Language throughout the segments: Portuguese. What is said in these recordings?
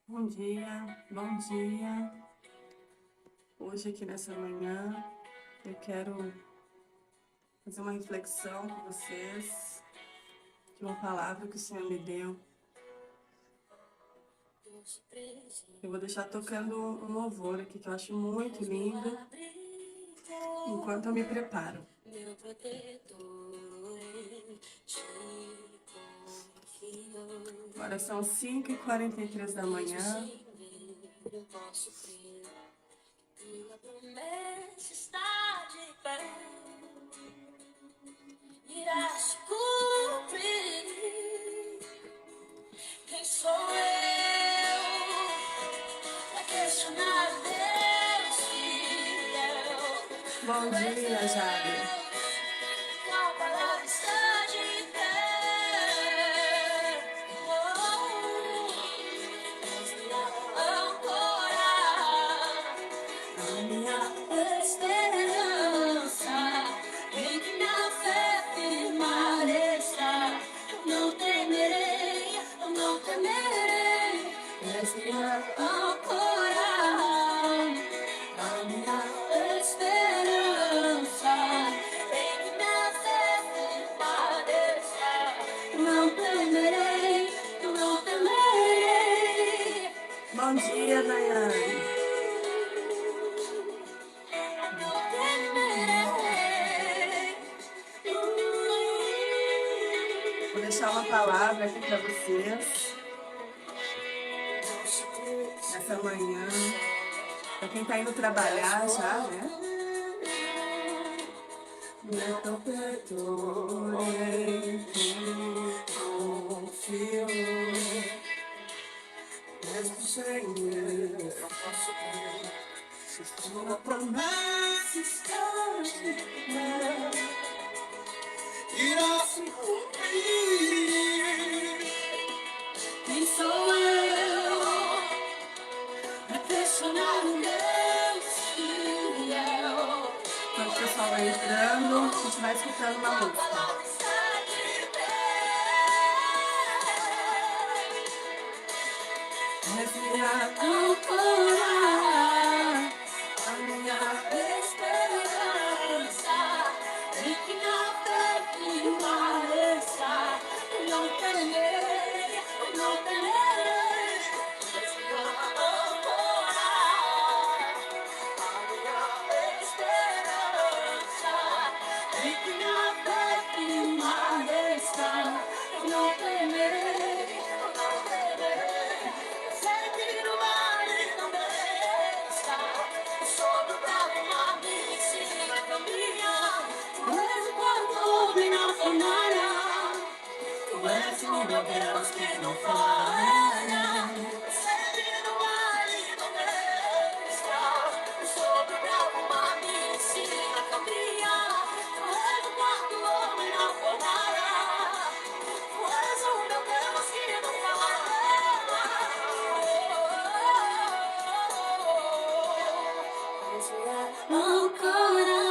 Bom dia, bom dia. Hoje aqui nessa manhã eu quero fazer uma reflexão com vocês de uma palavra que o Senhor me deu. Eu vou deixar tocando um louvor aqui que eu acho muito lindo enquanto eu me preparo. Agora são 5h43 da manhã. Tua promessa está de pé, irá se cumprir. Quem sou eu para questionar Deus fiel? Bom dia, Jade. Tua palavra está de pé. És minha âncora, a minha esperança, em que minha fé firmada está. Eu não temerei, eu não temerei. És minha âncora, a minha esperança, em que minha fé firmada está. Eu não temerei, eu não temerei. Bom dia, Daiane. Vou deixar uma palavra aqui para vocês nessa manhã. Para quem está indo trabalhar já, né? Não te perdoarei, confio. Mesmo sem medo, eu posso crer. Se tua promessa está de pé, irá se cumprir. Quem sou eu para questionar o Deus fiel? Enquanto o pessoal vai entrando, a gente vai escutando uma música. És minha âncora, a minha esperança, em que minha fé firmada está. Eu não temerei, eu não temerei. És minha âncora, a minha esperança, em que minha fé firmada está. Eu não temerei, eu não temerei. Sei que no vale também está. Sobre o bravo mar me ensina a caminhar. Tu és o quarto homem na fornalha. Tu és o meu Deus que não falha. Sei que no vale também está. Sobre o bravo mar me ensina a caminhar. Tu és o quarto homem na fornalha. Tu és o meu Deus que não falha. És minha âncora,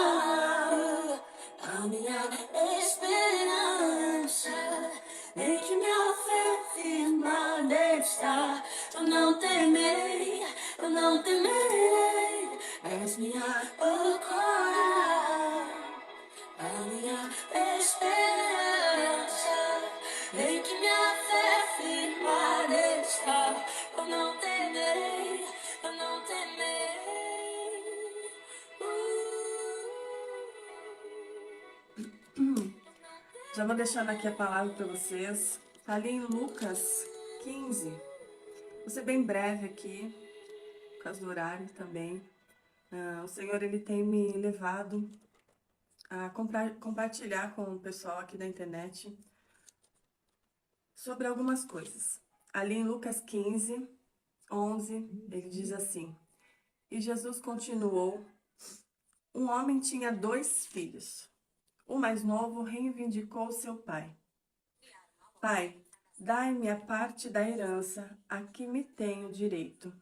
a minha esperança, em que minha fé firmada está. Eu não temerei, eu não temerei. És minha âncora, a minha esperança, em que minha fé firmada está. Eu não temerei, eu não temerei. Já vou deixando aqui a palavra para vocês. Está ali em Lucas 15. Vou ser bem breve aqui, por causa do horário também. O Senhor, Ele tem me levado a compartilhar com o pessoal aqui da internet sobre algumas coisas. Ali em Lucas 15, 11, ele diz assim: E Jesus continuou: Um homem tinha 2 filhos. O mais novo reivindicou seu pai. Pai, dai-me a parte da herança a que me tenho direito.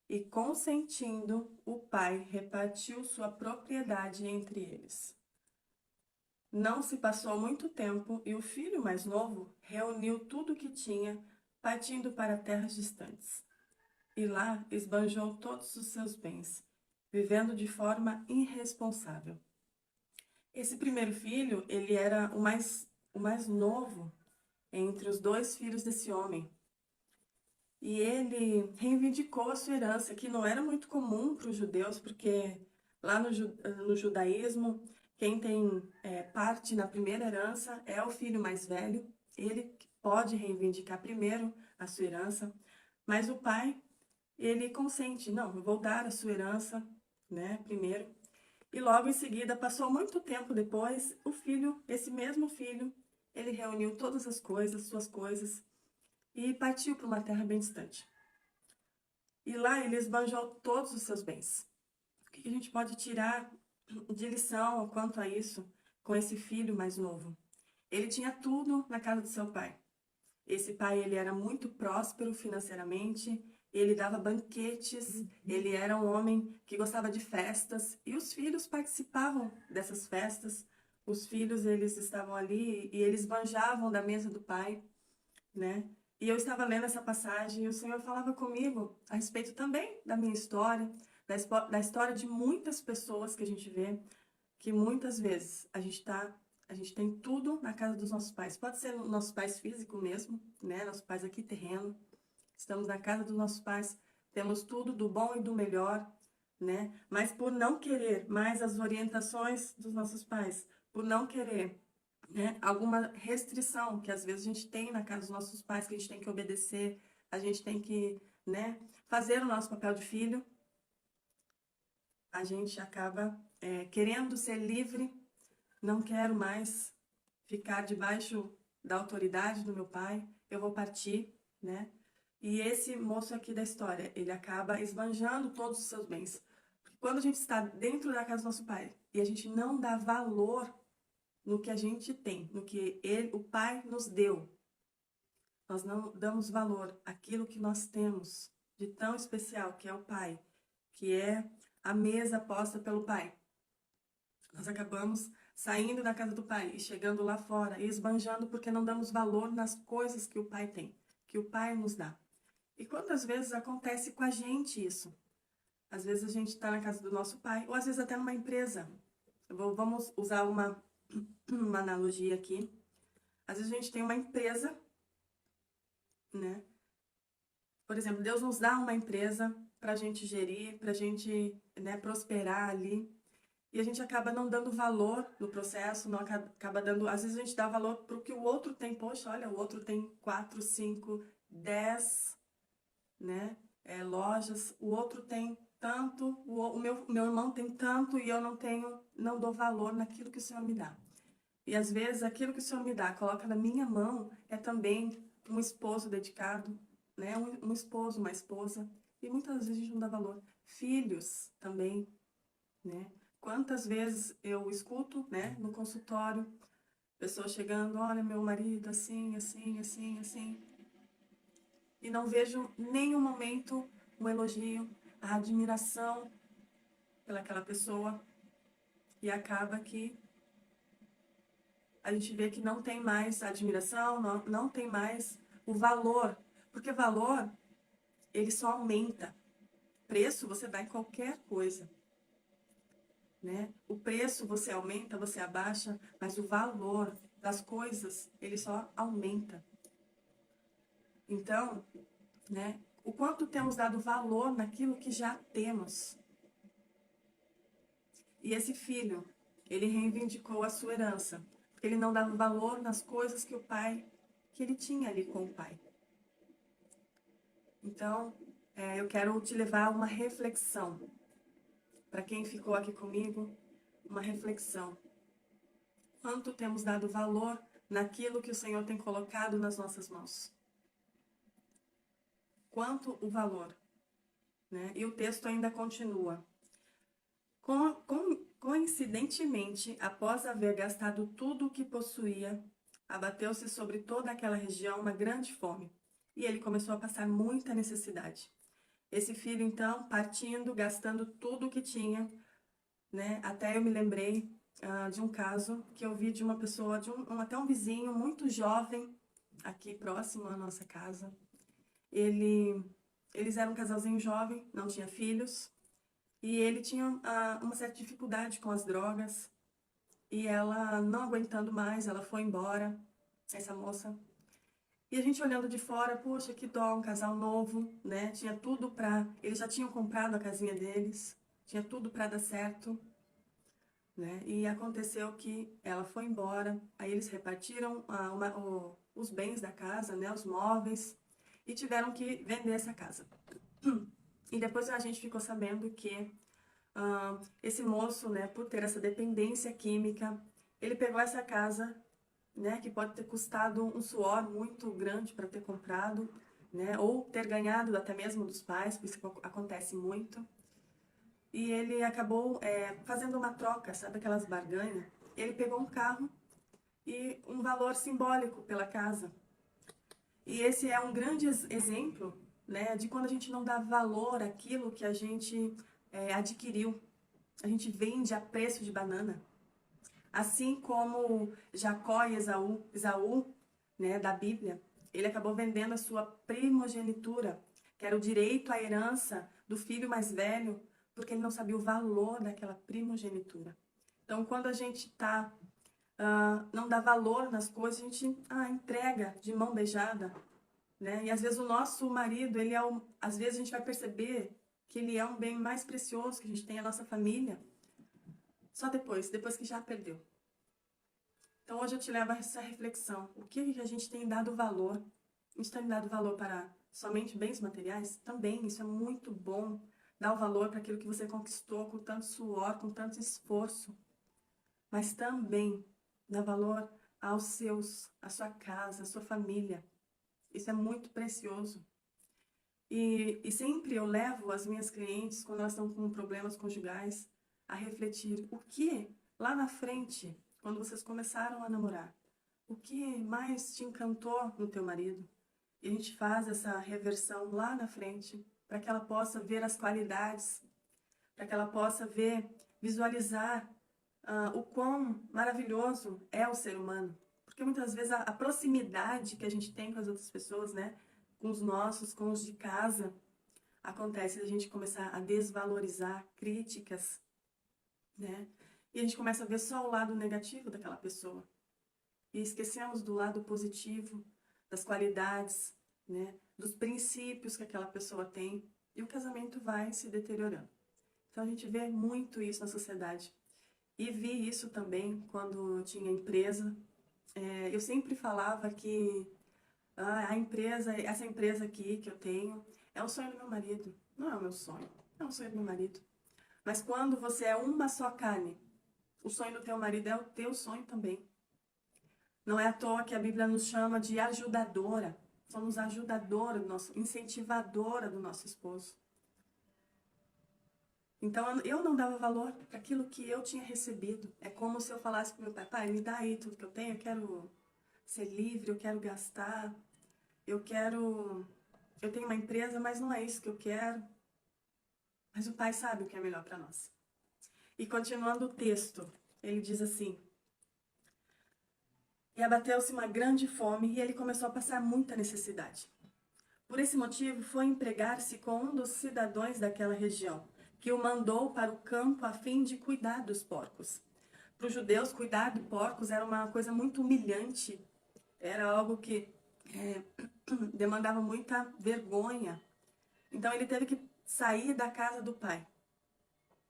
E consentindo, o pai repartiu sua propriedade entre eles. Não se passou muito tempo e o filho mais novo reuniu tudo o que tinha, partindo para terras distantes. e lá esbanjou todos os seus bens, vivendo de forma irresponsável. Esse primeiro filho, ele era o mais novo entre os dois filhos desse homem. E ele reivindicou a sua herança, que não era muito comum para os judeus, porque lá no judaísmo, quem tem parte na primeira herança é o filho mais velho. Ele pode reivindicar primeiro a sua herança, mas o pai, ele consente, não, eu vou dar a sua herança, né, primeiro. E logo em seguida, passou muito tempo depois, o filho, esse mesmo filho, ele reuniu todas as coisas, suas coisas, e partiu para uma terra bem distante. E lá ele esbanjou todos os seus bens. O que a gente pode tirar de lição quanto a isso com esse filho mais novo? Ele tinha tudo na casa do seu pai. Esse pai, ele era muito próspero financeiramente, ele dava banquetes, ele era um homem que gostava de festas, e os filhos participavam dessas festas. Os filhos, eles estavam ali e eles banjavam da mesa do pai, né? E eu estava lendo essa passagem e o Senhor falava comigo a respeito também da minha história, da história de muitas pessoas que a gente vê, que muitas vezes a gente tem tudo na casa dos nossos pais. Pode ser nossos pais físicos mesmo, né? Nossos pais aqui terreno. Estamos na casa dos nossos pais, temos tudo do bom e do melhor, né? Mas por não querer mais as orientações dos nossos pais, por não querer, né, alguma restrição que às vezes a gente tem na casa dos nossos pais, que a gente tem que obedecer, a gente tem que, né, fazer o nosso papel de filho, a gente acaba querendo ser livre, não quero mais ficar debaixo da autoridade do meu pai, eu vou partir, né? E esse moço aqui da história, ele acaba esbanjando todos os seus bens. Porque quando a gente está dentro da casa do nosso pai e a gente não dá valor no que a gente tem, no que o pai nos deu, nós não damos valor àquilo que nós temos de tão especial, que é o pai, que é a mesa posta pelo pai. Nós acabamos saindo da casa do pai e chegando lá fora e esbanjando porque não damos valor nas coisas que o pai tem, que o pai nos dá. E quantas vezes acontece com a gente isso? Às vezes a gente está na casa do nosso pai, ou às vezes até numa empresa. Vamos usar uma analogia aqui. Às vezes a gente tem uma empresa, né? Por exemplo, Deus nos dá uma empresa para a gente gerir, para a gente, né, prosperar ali. E a gente acaba não dando valor no processo, não acaba dando... Às vezes a gente dá valor para o que o outro tem. Poxa, olha, o outro tem 4, 5, 10, né, lojas. O outro tem tanto, o meu irmão tem tanto e eu não tenho, não dou valor naquilo que o Senhor me dá. E às vezes aquilo que o Senhor me dá, coloca na minha mão, é também um esposo dedicado, né? Um esposo, uma esposa. E muitas vezes a gente não dá valor. Filhos também, né? Quantas vezes eu escuto, né, no consultório, pessoas chegando, olha, meu marido assim, assim, assim, assim. E não vejo em nenhum momento um elogio, a admiração pelaquela pessoa. E acaba que a gente vê que não tem mais admiração, não tem mais o valor. Porque valor, ele só aumenta. Preço você dá em qualquer coisa, né? O preço você aumenta, você abaixa, mas o valor das coisas, ele só aumenta. Então, né, o quanto temos dado valor naquilo que já temos. E esse filho, ele reivindicou a sua herança, porque ele não dava valor nas coisas que ele tinha ali com o pai. Então, eu quero te levar a uma reflexão. Para quem ficou aqui comigo, uma reflexão. Quanto temos dado valor naquilo que o Senhor tem colocado nas nossas mãos? Quanto o valor, né? E o texto ainda continua. Coincidentemente, após haver gastado tudo o que possuía, abateu-se sobre toda aquela região uma grande fome, e ele começou a passar muita necessidade. Esse filho, então, partindo, gastando tudo o que tinha, né? Até eu me lembrei de um caso que eu vi de uma pessoa, até um vizinho muito jovem, aqui próximo à nossa casa. Ele Eles eram um casalzinho jovem, não tinha filhos, e ele tinha uma certa dificuldade com as drogas, e ela, não aguentando mais, ela foi embora, essa moça. E a gente olhando de fora, poxa, que dó, um casal novo, né? Tinha tudo pra... Eles já tinham comprado a casinha deles, tinha tudo pra dar certo, né? E aconteceu que ela foi embora, aí eles repartiram os bens da casa, né? Os móveis, e tiveram que vender essa casa. E depois a gente ficou sabendo que esse moço, né, por ter essa dependência química, ele pegou essa casa, né, que pode ter custado um suor muito grande para ter comprado, né, ou ter ganhado até mesmo dos pais, porque isso acontece muito. E ele acabou fazendo uma troca, sabe aquelas barganhas? Ele pegou um carro e um valor simbólico pela casa. E esse é um grande exemplo, né, de quando a gente não dá valor àquilo que a gente adquiriu. A gente vende a preço de banana. Assim como Jacó e Esaú, né, da Bíblia, ele acabou vendendo a sua primogenitura, que era o direito à herança do filho mais velho, porque ele não sabia o valor daquela primogenitura. Então, quando a gente não dá valor nas coisas, a gente entrega de mão beijada, né? E às vezes o nosso marido, às vezes a gente vai perceber que ele é um bem mais precioso que a gente tem, a nossa família, só depois que já perdeu. Então hoje eu te levo a essa reflexão. O que a gente tem dado valor? A gente tem dado valor para somente bens materiais? Também, isso é muito bom. Dar o valor para aquilo que você conquistou com tanto suor, com tanto esforço. Mas também dar valor aos seus, à sua casa, à sua família. Isso é muito precioso. E sempre eu levo as minhas clientes, quando elas estão com problemas conjugais, a refletir o que lá na frente, quando vocês começaram a namorar, o que mais te encantou no teu marido? E a gente faz essa reversão lá na frente, para que ela possa ver as qualidades, para que ela possa visualizar o quão maravilhoso é o ser humano. Porque muitas vezes a proximidade que a gente tem com as outras pessoas, né, com os nossos, com os de casa, acontece a gente começar a desvalorizar críticas, né? E a gente começa a ver só o lado negativo daquela pessoa. E esquecemos do lado positivo, das qualidades, né? Dos princípios que aquela pessoa tem. E o casamento vai se deteriorando. Então a gente vê muito isso na sociedade. E vi isso também quando eu tinha empresa. Eu sempre falava que essa empresa aqui que eu tenho, é o sonho do meu marido. Não é o meu sonho, é o sonho do meu marido. Mas quando você é uma só carne, o sonho do teu marido é o teu sonho também. Não é à toa que a Bíblia nos chama de ajudadora. Somos ajudadora, incentivadora do nosso esposo. Então eu não dava valor para aquilo que eu tinha recebido. É como se eu falasse para o meu pai, pai, me dá aí tudo que eu tenho, eu quero ser livre, eu quero gastar, eu tenho uma empresa, mas não é isso que eu quero. Mas o pai sabe o que é melhor para nós. E continuando o texto, ele diz assim: e abateu-se uma grande fome e ele começou a passar muita necessidade. Por esse motivo, foi empregar-se com um dos cidadãos daquela região, que o mandou para o campo a fim de cuidar dos porcos. Para os judeus, cuidar de porcos era uma coisa muito humilhante, era algo que demandava muita vergonha. Então ele teve que sair da casa do pai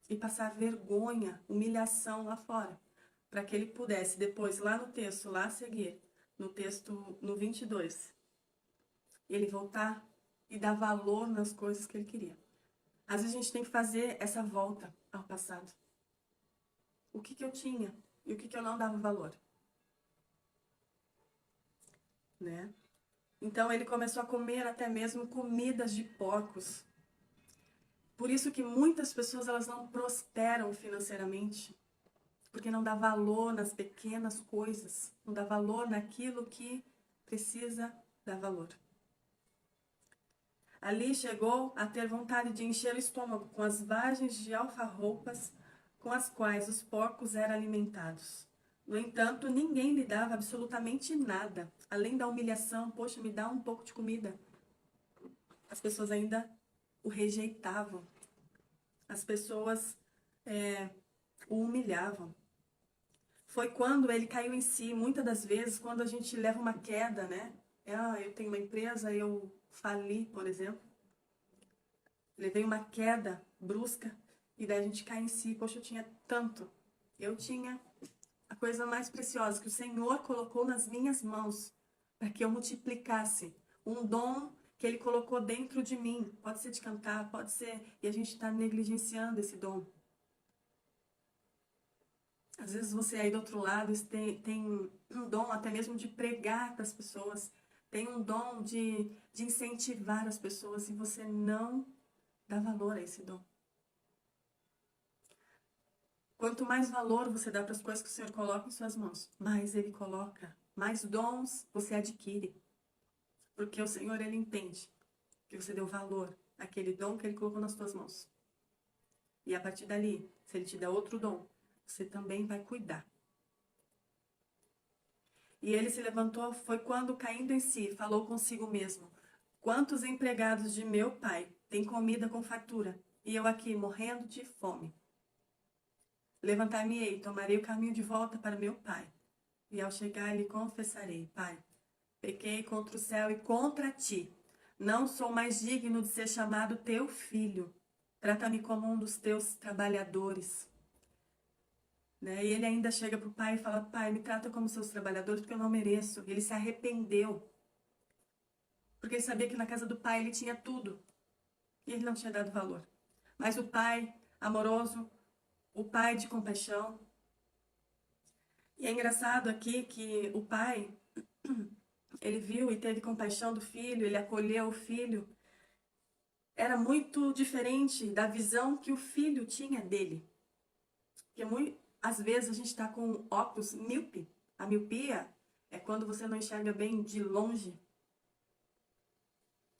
e passar vergonha, humilhação lá fora, para que ele pudesse depois, lá no texto, lá a seguir, no texto, no 22, ele voltar e dar valor nas coisas que ele queria. Às vezes a gente tem que fazer essa volta ao passado. O que eu tinha e o que eu não dava valor, né? Então ele começou a comer até mesmo comidas de porcos. Por isso que muitas pessoas elas não prosperam financeiramente, porque não dá valor nas pequenas coisas, não dá valor naquilo que precisa dar valor. Ali chegou a ter vontade de encher o estômago com as vagens de alfarropas com as quais os porcos eram alimentados. No entanto, ninguém lhe dava absolutamente nada, além da humilhação. Poxa, me dá um pouco de comida. as pessoas ainda o rejeitavam. As pessoas o humilhavam. Foi quando ele caiu em si, muitas das vezes, quando a gente leva uma queda, né? Eu tenho uma empresa, eu fali, por exemplo. Levei uma queda brusca e daí a gente cai em si. Poxa, eu tinha tanto. Eu tinha a coisa mais preciosa que o Senhor colocou nas minhas mãos para que eu multiplicasse. Um dom que Ele colocou dentro de mim. Pode ser de cantar, pode ser... E a gente está negligenciando esse dom. Às vezes você aí do outro lado tem um dom até mesmo de pregar para as pessoas. Tem um dom de incentivar as pessoas e você não dá valor a esse dom. Quanto mais valor você dá para as coisas que o Senhor coloca em suas mãos, mais Ele coloca, mais dons você adquire. Porque o Senhor, Ele entende que você deu valor àquele dom que Ele colocou nas suas mãos. E a partir dali, se Ele te der outro dom, você também vai cuidar. E ele se levantou, foi quando, caindo em si, falou consigo mesmo: quantos empregados de meu pai têm comida com fartura, e eu aqui morrendo de fome? Levantar-me-ei, tomarei o caminho de volta para meu pai. E ao chegar lhe confessarei: Pai, pequei contra o céu e contra ti. Não sou mais digno de ser chamado teu filho. Trata-me como um dos teus trabalhadores. E ele ainda chega para o pai e fala: Pai, me trata como seus trabalhadores porque eu não mereço. Ele se arrependeu. Porque ele sabia que na casa do pai ele tinha tudo. E ele não tinha dado valor. Mas o pai amoroso, o pai de compaixão. E é engraçado aqui que o pai, ele viu e teve compaixão do filho, ele acolheu o filho. Era muito diferente da visão que o filho tinha dele. Porque às vezes a gente está com óculos míope. A miopia é quando você não enxerga bem de longe.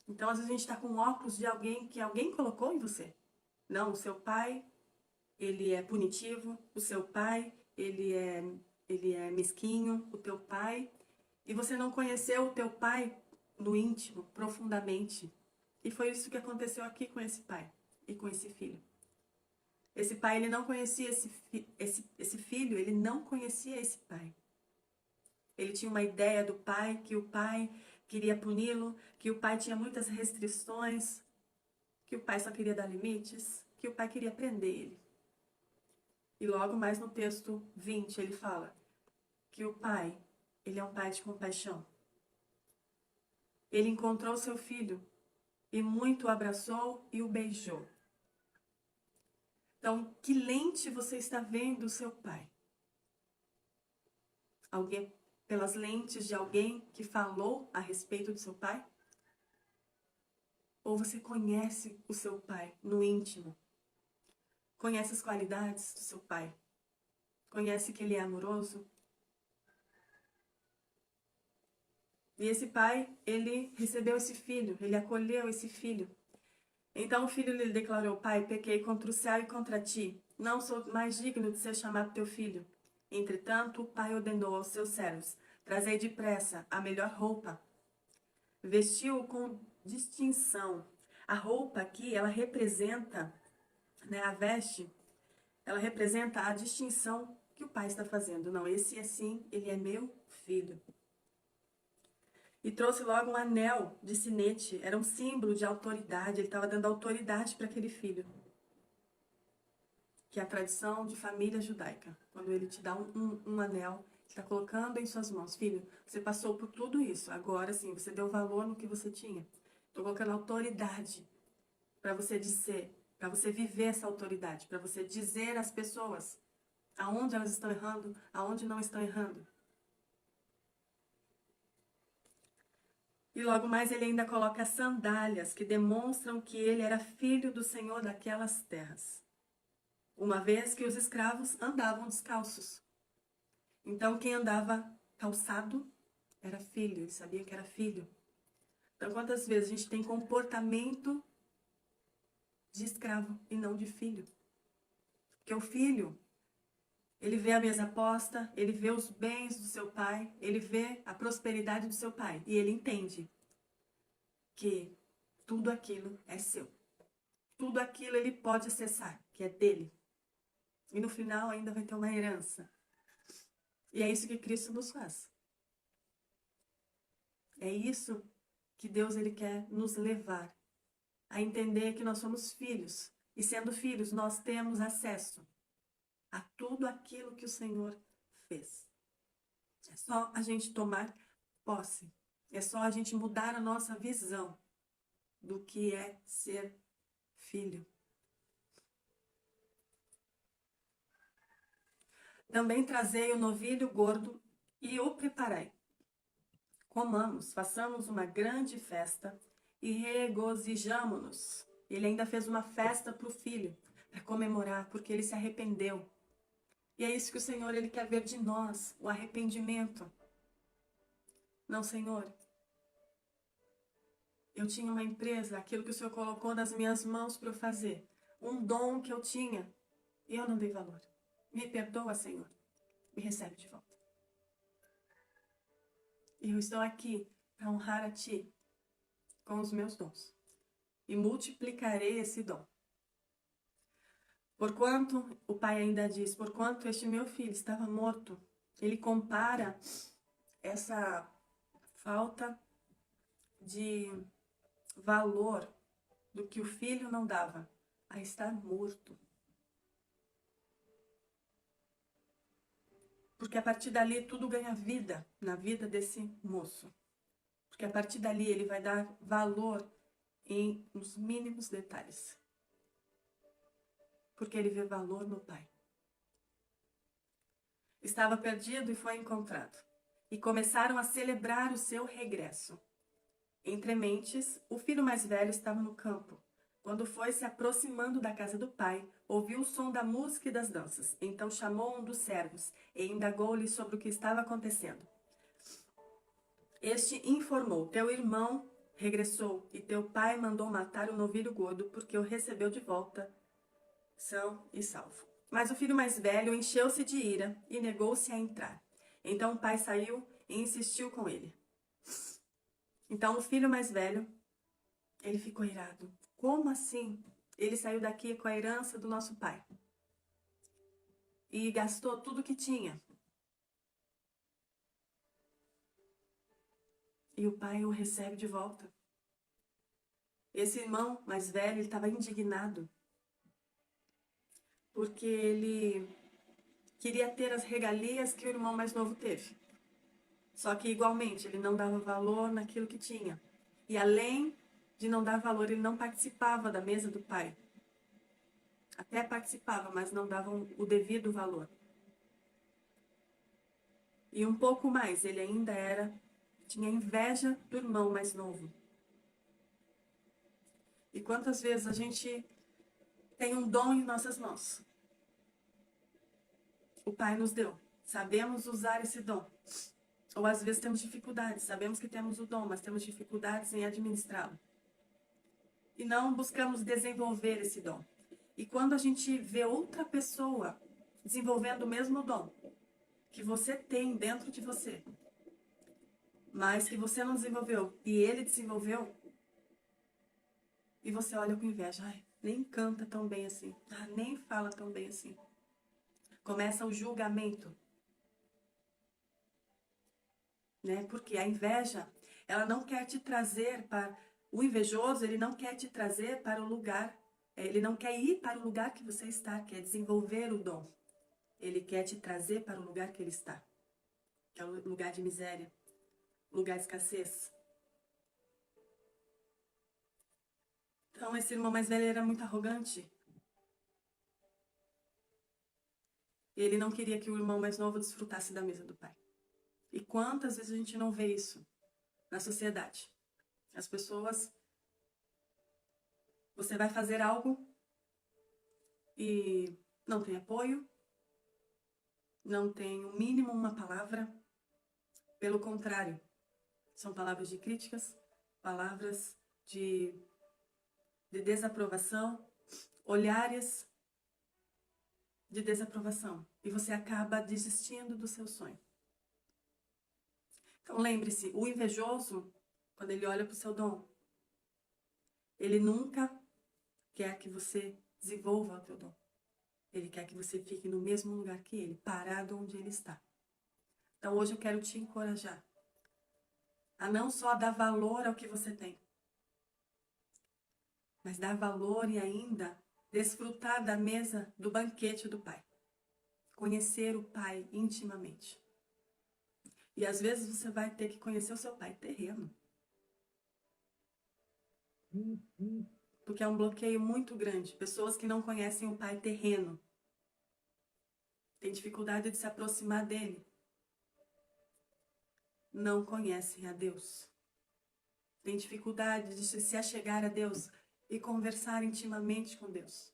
Então, às vezes a gente está com óculos de alguém que alguém colocou em você. Não, o seu pai, ele é punitivo. O seu pai, ele é mesquinho. O teu pai. E você não conheceu o teu pai no íntimo, profundamente. E foi isso que aconteceu aqui com esse pai e com esse filho. Esse pai, ele não conhecia esse filho, ele não conhecia esse pai. Ele tinha uma ideia do pai, que o pai queria puni-lo, que o pai tinha muitas restrições, que o pai só queria dar limites, que o pai queria prender ele. E logo mais no texto 20 ele fala que o pai, ele é um pai de compaixão. Ele encontrou seu filho e muito o abraçou e o beijou. Então, que lente você está vendo o seu pai? Pelas lentes de alguém que falou a respeito do seu pai? Ou você conhece o seu pai no íntimo? Conhece as qualidades do seu pai? Conhece que ele é amoroso? E esse pai, ele recebeu esse filho, ele acolheu esse filho. Então o filho lhe declarou: Pai, pequei contra o céu e contra ti. Não sou mais digno de ser chamado teu filho. Entretanto, o pai ordenou aos seus servos: trazei depressa a melhor roupa. Vestiu-o com distinção. A roupa aqui, ela representa, a veste, ela representa a distinção que o pai está fazendo. Não, esse assim, ele é meu filho. E trouxe logo um anel de sinete, era um símbolo de autoridade, ele estava dando autoridade para aquele filho. Que é a tradição de família judaica. Quando ele te dá um anel, ele está colocando em suas mãos: filho, você passou por tudo isso, agora sim, você deu valor no que você tinha. Estou colocando autoridade para você dizer, para você viver essa autoridade, para você dizer às pessoas aonde elas estão errando, aonde não estão errando. E logo mais ele ainda coloca sandálias que demonstram que ele era filho do Senhor daquelas terras. Uma vez que os escravos andavam descalços. Então quem andava calçado era filho, ele sabia que era filho. Então quantas vezes a gente tem comportamento de escravo e não de filho? Porque o filho, ele vê a mesa posta, ele vê os bens do seu pai, ele vê a prosperidade do seu pai. E ele entende que tudo aquilo é seu. Tudo aquilo ele pode acessar, que é dele. E no final ainda vai ter uma herança. E é isso que Cristo nos faz. É isso que Deus ele quer nos levar a entender que nós somos filhos. E sendo filhos, nós temos acesso a tudo aquilo que o Senhor fez. É só a gente tomar posse. É só a gente mudar a nossa visão do que é ser filho. Também trazei o novilho gordo e o preparei. Comamos, façamos uma grande festa e regozijamo-nos. Ele ainda fez uma festa para o filho, para comemorar, porque ele se arrependeu. E é isso que o Senhor ele quer ver de nós, o arrependimento. Não, Senhor, eu tinha uma empresa, aquilo que o Senhor colocou nas minhas mãos para eu fazer, um dom que eu tinha, e eu não dei valor. Me perdoa, Senhor, me recebe de volta. E eu estou aqui para honrar a Ti com os meus dons. E multiplicarei esse dom. Porquanto, o pai ainda diz, porquanto este meu filho estava morto. Ele compara essa falta de valor do que o filho não dava a estar morto. Porque a partir dali tudo ganha vida na vida desse moço. Porque a partir dali ele vai dar valor nos mínimos detalhes. Porque ele vê valor no pai. Estava perdido e foi encontrado. E começaram a celebrar o seu regresso. Entre mentes, o filho mais velho estava no campo. Quando foi se aproximando da casa do pai, ouviu o som da música e das danças. Então chamou um dos servos e indagou-lhe sobre o que estava acontecendo. Este informou, teu irmão regressou e teu pai mandou matar o novilho gordo porque o recebeu de volta são e salvo. Mas o filho mais velho encheu-se de ira e negou-se a entrar. Então o pai saiu e insistiu com ele. Então o filho mais velho, ele ficou irado. Como assim? Ele saiu daqui com a herança do nosso pai. E gastou tudo que tinha. E o pai o recebe de volta. Esse irmão mais velho, ele estava indignado. Porque ele queria ter as regalias que o irmão mais novo teve. Só que igualmente ele não dava valor naquilo que tinha. E além de não dar valor, ele não participava da mesa do pai. Até participava, mas não dava o devido valor. E um pouco mais, ele ainda tinha inveja do irmão mais novo. E quantas vezes a gente tem um dom em nossas mãos? O pai nos deu. Sabemos usar esse dom. Ou às vezes temos dificuldades. Sabemos que temos o dom, mas temos dificuldades em administrá-lo. E não buscamos desenvolver esse dom. E quando a gente vê outra pessoa desenvolvendo o mesmo dom que você tem dentro de você, mas que você não desenvolveu e ele desenvolveu, e você olha com inveja, ai, nem canta tão bem assim, nem fala tão bem assim. Começa o julgamento. Né? Porque a inveja, ela não quer te trazer para... O invejoso, ele não quer te trazer para o lugar, ele não quer ir para o lugar que você está, quer desenvolver o dom. Ele quer te trazer para o lugar que ele está, que é o lugar de miséria, lugar de escassez. Então, esse irmão mais velho era muito arrogante. Ele não queria que o irmão mais novo desfrutasse da mesa do pai. E quantas vezes a gente não vê isso na sociedade? As pessoas... Você vai fazer algo e não tem apoio, não tem o mínimo uma palavra. Pelo contrário, são palavras de críticas, palavras de desaprovação, olhares de desaprovação. E você acaba desistindo do seu sonho. Então lembre-se, o invejoso, quando ele olha para o seu dom, Ele nunca quer que você desenvolva o teu dom. Ele quer que você fique no mesmo lugar que ele, parado onde ele está. Então hoje eu quero te encorajar a não só dar valor ao que você tem, mas dar valor e ainda desfrutar da mesa do banquete do Pai. Conhecer o Pai intimamente. E às vezes você vai ter que conhecer o seu Pai terreno. Porque é um bloqueio muito grande. Pessoas que não conhecem o Pai terreno têm dificuldade de se aproximar dele. Não conhecem a Deus. Têm dificuldade de se achegar a Deus e conversar intimamente com Deus.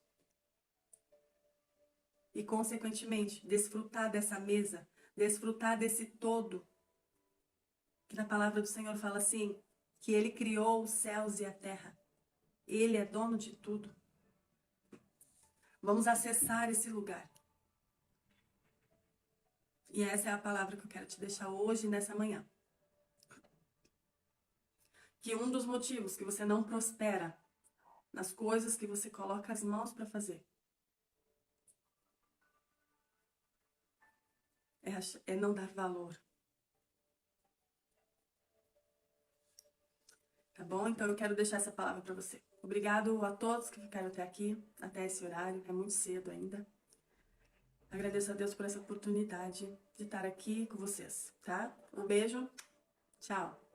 E, consequentemente, desfrutar dessa mesa, desfrutar desse todo. Que na palavra do Senhor fala assim, que Ele criou os céus e a terra. Ele é dono de tudo. Vamos acessar esse lugar. E essa é a palavra que eu quero te deixar hoje, nessa manhã. Que um dos motivos que você não prospera nas coisas que você coloca as mãos para fazer é não dar valor. Tá bom? Então eu quero deixar essa palavra para você. Obrigado a todos que ficaram até aqui, até esse horário, é muito cedo ainda. Agradeço a Deus por essa oportunidade de estar aqui com vocês, tá? Um beijo, tchau!